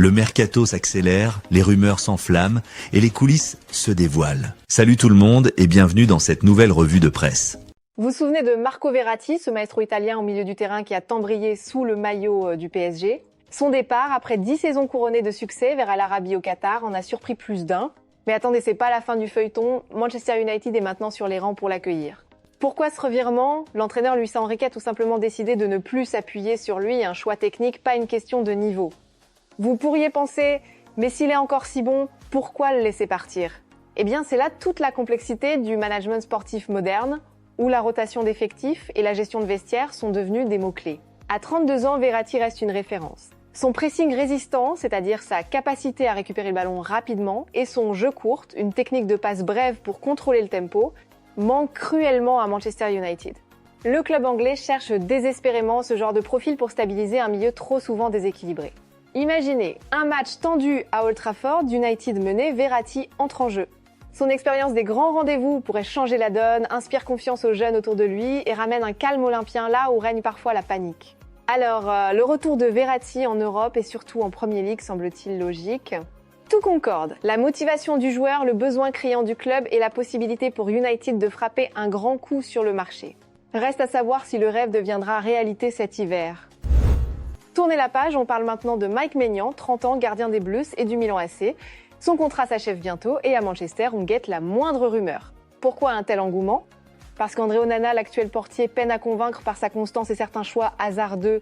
Le mercato s'accélère, les rumeurs s'enflamment et les coulisses se dévoilent. Salut tout le monde et bienvenue dans cette nouvelle revue de presse. Vous vous souvenez de Marco Verratti, ce maestro italien au milieu du terrain qui a tant brillé sous le maillot du PSG? Son départ, après 10 saisons couronnées de succès vers l'Arabie au Qatar, en a surpris plus d'un. Mais attendez, c'est pas la fin du feuilleton, Manchester United est maintenant sur les rangs pour l'accueillir. Pourquoi ce revirement? L'entraîneur Luis Enrique a tout simplement décidé de ne plus s'appuyer sur lui, un choix technique, pas une question de niveau. Vous pourriez penser, mais s'il est encore si bon, pourquoi le laisser partir? Eh bien, c'est là toute la complexité du management sportif moderne, où la rotation d'effectifs et la gestion de vestiaires sont devenus des mots-clés. À 32 ans, Verratti reste une référence. Son pressing résistant, c'est-à-dire sa capacité à récupérer le ballon rapidement, et son jeu court, une technique de passe brève pour contrôler le tempo, manque cruellement à Manchester United. Le club anglais cherche désespérément ce genre de profil pour stabiliser un milieu trop souvent déséquilibré. Imaginez, un match tendu à Old Trafford, United mené, Verratti entre en jeu. Son expérience des grands rendez-vous pourrait changer la donne, inspire confiance aux jeunes autour de lui et ramène un calme olympien là où règne parfois la panique. Alors, le retour de Verratti en Europe et surtout en Premier League semble-t-il logique. Tout concorde, la motivation du joueur, le besoin criant du club et la possibilité pour United de frapper un grand coup sur le marché. Reste à savoir si le rêve deviendra réalité cet hiver. Tournez la page, on parle maintenant de Mike Maignan, 30 ans, gardien des Blues et du Milan AC. Son contrat s'achève bientôt et à Manchester, on guette la moindre rumeur. Pourquoi un tel engouement? Parce qu'André Onana, l'actuel portier, peine à convaincre par sa constance et certains choix hasardeux.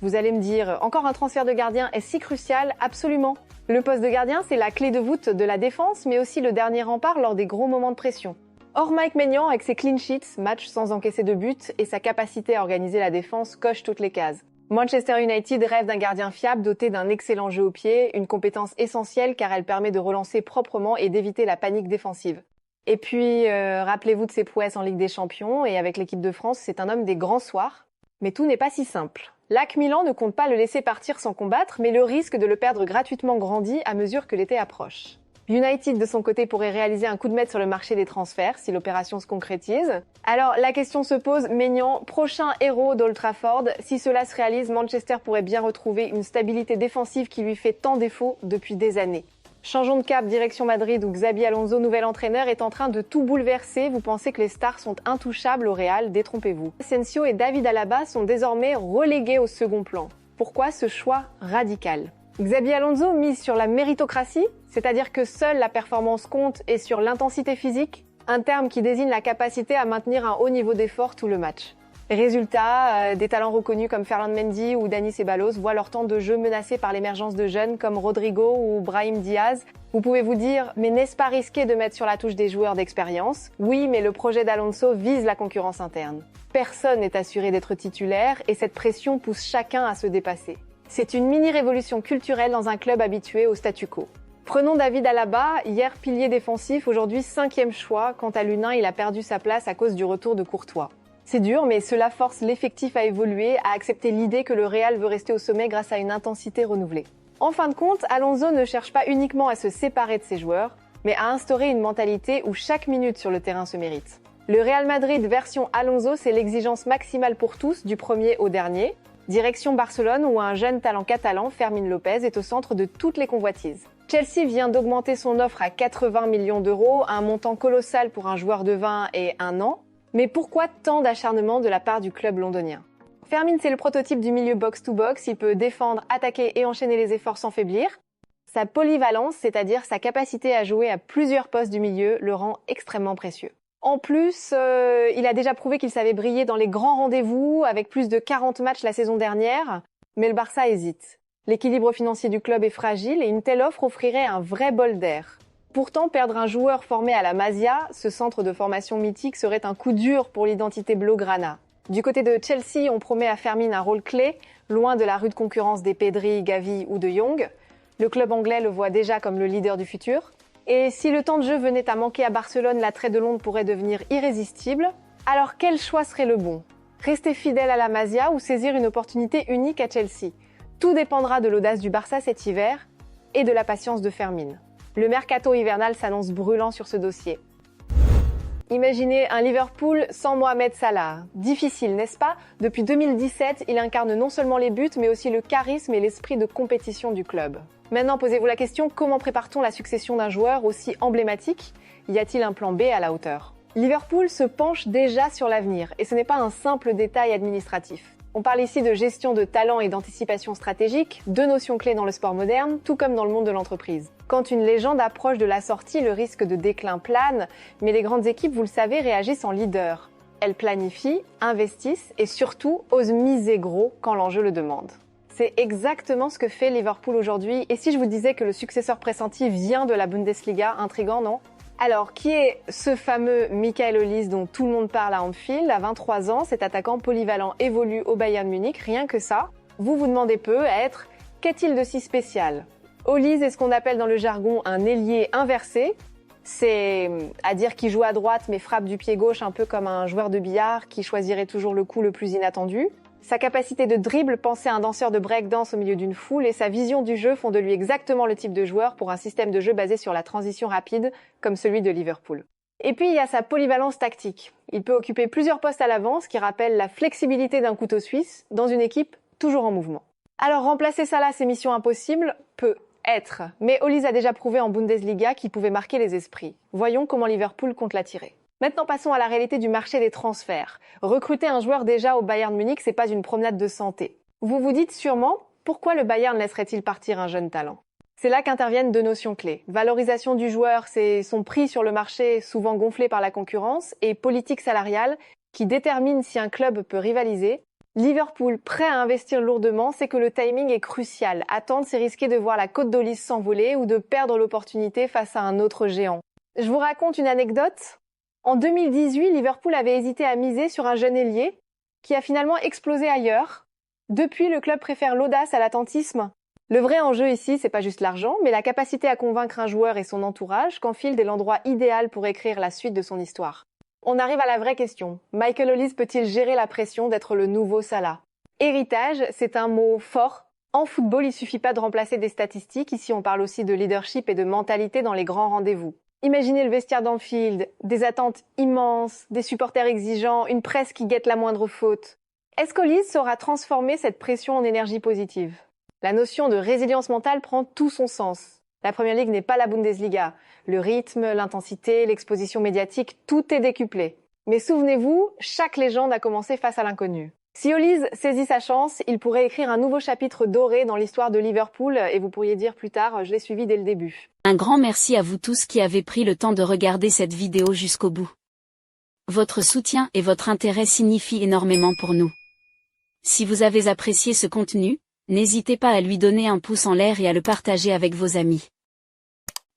Vous allez me dire, encore un transfert de gardien est si crucial? Absolument. Le poste de gardien, c'est la clé de voûte de la défense, mais aussi le dernier rempart lors des gros moments de pression. Or, Mike Maignan, avec ses clean sheets, match sans encaisser de but, et sa capacité à organiser la défense, coche toutes les cases. Manchester United rêve d'un gardien fiable doté d'un excellent jeu au pied, une compétence essentielle car elle permet de relancer proprement et d'éviter la panique défensive. Et puis, rappelez-vous de ses prouesses en Ligue des Champions, et avec l'équipe de France, c'est un homme des grands soirs. Mais tout n'est pas si simple. L'AC Milan ne compte pas le laisser partir sans combattre, mais le risque de le perdre gratuitement grandit à mesure que l'été approche. United, de son côté, pourrait réaliser un coup de maître sur le marché des transferts si l'opération se concrétise. Alors, la question se pose, Maignan, prochain héros d'Old Trafford, si cela se réalise, Manchester pourrait bien retrouver une stabilité défensive qui lui fait tant défaut depuis des années. Changeons de cap, direction Madrid où Xabi Alonso, nouvel entraîneur, est en train de tout bouleverser. Vous pensez que les stars sont intouchables au Real? Détrompez-vous. Asensio et David Alaba sont désormais relégués au second plan. Pourquoi ce choix radical? Xabi Alonso mise sur la méritocratie, c'est-à-dire que seule la performance compte et sur l'intensité physique, un terme qui désigne la capacité à maintenir un haut niveau d'effort tout le match. Résultat, des talents reconnus comme Ferland Mendy ou Dani Ceballos voient leur temps de jeu menacé par l'émergence de jeunes comme Rodrigo ou Brahim Diaz. Vous pouvez vous dire, mais n'est-ce pas risqué de mettre sur la touche des joueurs d'expérience? Oui, mais le projet d'Alonso vise la concurrence interne. Personne n'est assuré d'être titulaire et cette pression pousse chacun à se dépasser. C'est une mini-révolution culturelle dans un club habitué au statu quo. Prenons David Alaba, hier pilier défensif, aujourd'hui 5e choix. Quant à l'U9, il a perdu sa place à cause du retour de Courtois. C'est dur, mais cela force l'effectif à évoluer, à accepter l'idée que le Real veut rester au sommet grâce à une intensité renouvelée. En fin de compte, Alonso ne cherche pas uniquement à se séparer de ses joueurs, mais à instaurer une mentalité où chaque minute sur le terrain se mérite. Le Real Madrid version Alonso, c'est l'exigence maximale pour tous, du premier au dernier. Direction Barcelone, où un jeune talent catalan, Fermín López, est au centre de toutes les convoitises. Chelsea vient d'augmenter son offre à 80 millions d'euros, un montant colossal pour un joueur de 20 et 1 an. Mais pourquoi tant d'acharnement de la part du club londonien? Fermín, c'est le prototype du milieu box-to-box, il peut défendre, attaquer et enchaîner les efforts sans faiblir. Sa polyvalence, c'est-à-dire sa capacité à jouer à plusieurs postes du milieu, le rend extrêmement précieux. En plus, il a déjà prouvé qu'il savait briller dans les grands rendez-vous, avec plus de 40 matchs la saison dernière, mais le Barça hésite. L'équilibre financier du club est fragile et une telle offre offrirait un vrai bol d'air. Pourtant, perdre un joueur formé à la Masia, ce centre de formation mythique, serait un coup dur pour l'identité blaugrana. Du côté de Chelsea, on promet à Fermín un rôle clé, loin de la rude concurrence des Pedri, Gavi ou de Jong. Le club anglais le voit déjà comme le leader du futur. Et si le temps de jeu venait à manquer à Barcelone, l'attrait de Londres pourrait devenir irrésistible. Alors quel choix serait le bon? Rester fidèle à la Masia ou saisir une opportunité unique à Chelsea? Tout dépendra de l'audace du Barça cet hiver et de la patience de Fermín. Le mercato hivernal s'annonce brûlant sur ce dossier. Imaginez un Liverpool sans Mohamed Salah. Difficile, n'est-ce pas? Depuis 2017, il incarne non seulement les buts, mais aussi le charisme et l'esprit de compétition du club. Maintenant, posez-vous la question, comment prépare-t-on la succession d'un joueur aussi emblématique? Y a-t-il un plan B à la hauteur? Liverpool se penche déjà sur l'avenir, et ce n'est pas un simple détail administratif. On parle ici de gestion de talent et d'anticipation stratégique, deux notions clés dans le sport moderne, tout comme dans le monde de l'entreprise. Quand une légende approche de la sortie, le risque de déclin plane, mais les grandes équipes, vous le savez, réagissent en leader. Elles planifient, investissent et surtout osent miser gros quand l'enjeu le demande. C'est exactement ce que fait Liverpool aujourd'hui, et si je vous disais que le successeur pressenti vient de la Bundesliga, intriguant, non? Alors, qui est ce fameux Michael Olise dont tout le monde parle à Anfield? À 23 ans, cet attaquant polyvalent évolue au Bayern Munich, rien que ça. Vous vous demandez peu à être « qu'est-il de si spécial ?» Olise est ce qu'on appelle dans le jargon un ailier inversé. C'est à dire qu'il joue à droite mais frappe du pied gauche un peu comme un joueur de billard qui choisirait toujours le coup le plus inattendu. Sa capacité de dribble, pensez à un danseur de breakdance au milieu d'une foule, et sa vision du jeu font de lui exactement le type de joueur pour un système de jeu basé sur la transition rapide, comme celui de Liverpool. Et puis il y a sa polyvalence tactique. Il peut occuper plusieurs postes à l'avant, ce qui rappelle la flexibilité d'un couteau suisse, dans une équipe toujours en mouvement. Alors remplacer Salah, c'est mission impossible? Peut être. Mais Olise a déjà prouvé en Bundesliga qu'il pouvait marquer les esprits. Voyons comment Liverpool compte l'attirer. Maintenant, passons à la réalité du marché des transferts. Recruter un joueur déjà au Bayern Munich, c'est pas une promenade de santé. Vous vous dites sûrement, pourquoi le Bayern laisserait-il partir un jeune talent? C'est là qu'interviennent deux notions clés. Valorisation du joueur, c'est son prix sur le marché, souvent gonflé par la concurrence, et politique salariale, qui détermine si un club peut rivaliser. Liverpool, prêt à investir lourdement, c'est que le timing est crucial. Attendre, c'est risquer de voir la côte d'Olise s'envoler ou de perdre l'opportunité face à un autre géant. Je vous raconte une anecdote. En 2018, Liverpool avait hésité à miser sur un jeune ailier qui a finalement explosé ailleurs. Depuis, le club préfère l'audace à l'attentisme. Le vrai enjeu ici, c'est pas juste l'argent, mais la capacité à convaincre un joueur et son entourage qu'Anfield est l'endroit idéal pour écrire la suite de son histoire. On arrive à la vraie question. Michael Olise peut-il gérer la pression d'être le nouveau Salah? Héritage, c'est un mot fort. En football, il suffit pas de remplacer des statistiques. Ici, on parle aussi de leadership et de mentalité dans les grands rendez-vous. Imaginez le vestiaire d'Anfield, des attentes immenses, des supporters exigeants, une presse qui guette la moindre faute. Est-ce qu'Olise saura transformer cette pression en énergie positive? La notion de résilience mentale prend tout son sens. La Première Ligue n'est pas la Bundesliga. Le rythme, l'intensité, l'exposition médiatique, tout est décuplé. Mais souvenez-vous, chaque légende a commencé face à l'inconnu. Si Olise saisit sa chance, il pourrait écrire un nouveau chapitre doré dans l'histoire de Liverpool et vous pourriez dire plus tard, je l'ai suivi dès le début. Un grand merci à vous tous qui avez pris le temps de regarder cette vidéo jusqu'au bout. Votre soutien et votre intérêt signifient énormément pour nous. Si vous avez apprécié ce contenu, n'hésitez pas à lui donner un pouce en l'air et à le partager avec vos amis.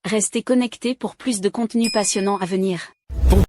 Restez connectés pour plus de contenu passionnant à venir.